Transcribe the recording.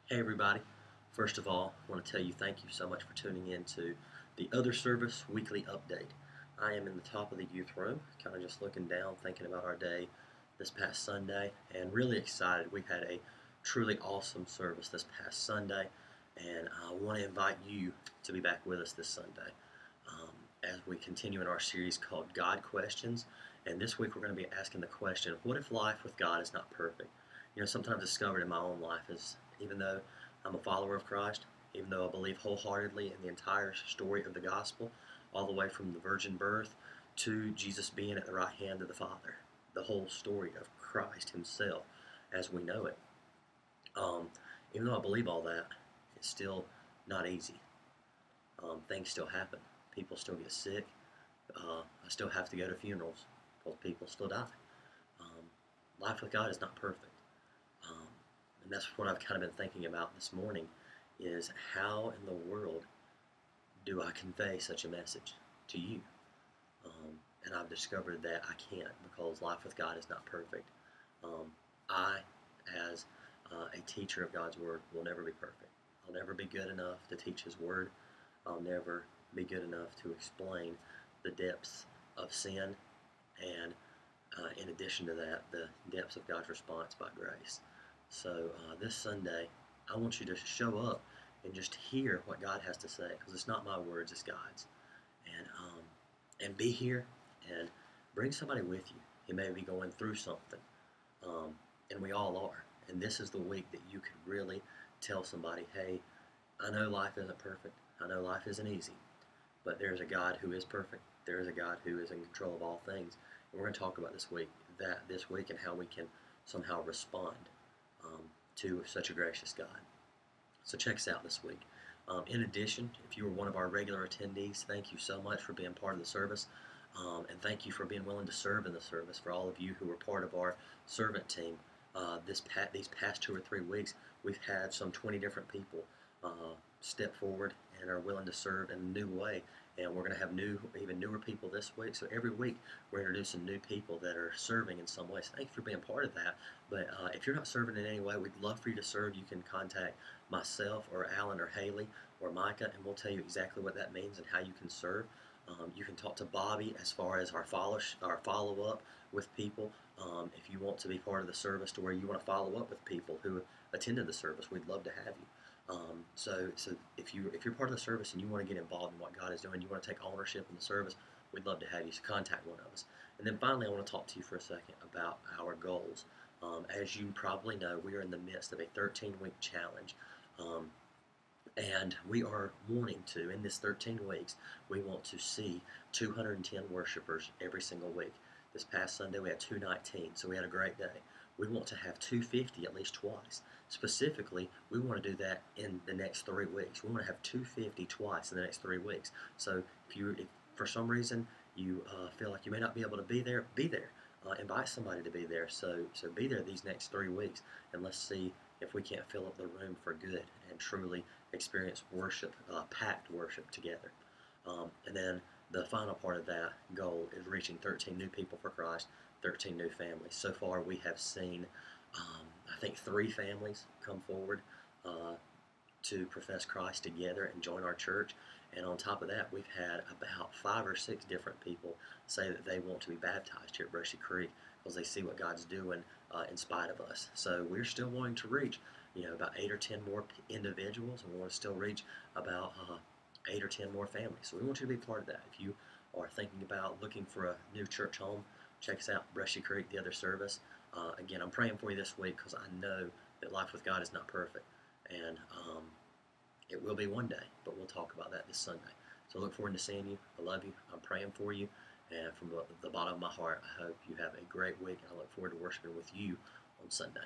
Hey everybody. First of all, I want to tell you thank you so much for tuning in to the Other Service Weekly Update. I am in the top of the youth room, kind of just looking down, thinking about our day this past Sunday, and really excited. We had a truly awesome service this past Sunday, and I want to invite you to be back with us this Sunday um, as we continue in our series called God Questions. And this week we're going to be asking the question, what if life with God is not perfect? Sometimes discovered in my own life is even though I'm a follower of Christ, even though I believe wholeheartedly in the entire story of the gospel, all the way from the virgin birth to Jesus being at the right hand of the Father, the whole story of Christ Himself as we know it. Um, Even though I believe all that, it's still not easy. Things still happen. People still get sick. I still have to go to funerals because people still die. Um, Life with God is not perfect. Um, and that's what I've kind of been thinking about this morning is how in the world do I convey such a message to you? And I've discovered that I can't because life with God is not perfect. Um, I, as a teacher of God's Word, will never be perfect. I'll never be good enough to teach His Word. I'll never be good enough to explain the depths of sin and in addition to that, the depths of God's response by grace. So this Sunday, I want you to show up and just hear what God has to say, because it's not my words, it's God's. And be here and bring somebody with you. You may be going through something, um, and we all are. And this is the week that you can really tell somebody, hey, I know life isn't perfect. I know life isn't easy, but there's a God who is perfect. There is a God who is in control of all things. And we're going to talk about this week and how we can somehow respond um, to such a gracious God. So check us out this week. In addition, if you were one of our regular attendees, thank you so much for being part of the service. And thank you for being willing to serve in the service. For all of you who were part of our servant team, these past 2 or 3 weeks, we've had some 20 different people step forward and are willing to serve in a new way. And we're going to have even newer people this week. So every week we're introducing new people that are serving in some way. So thank you for being part of that. But if you're not serving in any way, we'd love for you to serve. You can contact myself or Alan or Haley or Micah, and we'll tell you exactly what that means and how you can serve. You can talk to Bobby as far as our follow-up with people. If you want to be part of the service to where you want to follow up with people who attended the service, we'd love to have you. So if you're part of the service and you want to get involved in what God is doing, you want to take ownership in the service, we'd love to have you. So contact one of us. And then finally, I want to talk to you for a second about our goals. As you probably know, we are in the midst of a 13-week challenge. Um, and we are wanting to, in this 13 weeks, we want to see 210 worshipers every single week. This past Sunday we had 219, so we had a great day. We want to have 250 at least twice. Specifically, we want to do that in the next 3 weeks. We want to have 250 twice in the next 3 weeks. So if for some reason you feel like you may not be able to be there, be there. Invite somebody to be there. So be there these next 3 weeks, and let's see if we can't fill up the room for good and truly experience worship, packed worship together. And then the final part of that goal is reaching 13 new people for Christ, 13 new families. So far, we have seen, I think, 3 families come forward to profess Christ together and join our church. And on top of that, we've had about 5 or 6 different people say that they want to be baptized here at Brushy Creek because they see what God's doing in spite of us. So we're still wanting to reach, about 8 or 10 more individuals, and we want to still reach about 8 or 10 more families. So we want you to be part of that. If you are thinking about looking for a new church home, check us out, Brushy Creek, the other service. Again, I'm praying for you this week because I know that life with God is not perfect. And it will be one day, but we'll talk about that this Sunday. So I look forward to seeing you. I love you. I'm praying for you. And from the bottom of my heart, I hope you have a great week. And I look forward to worshiping with you on Sunday.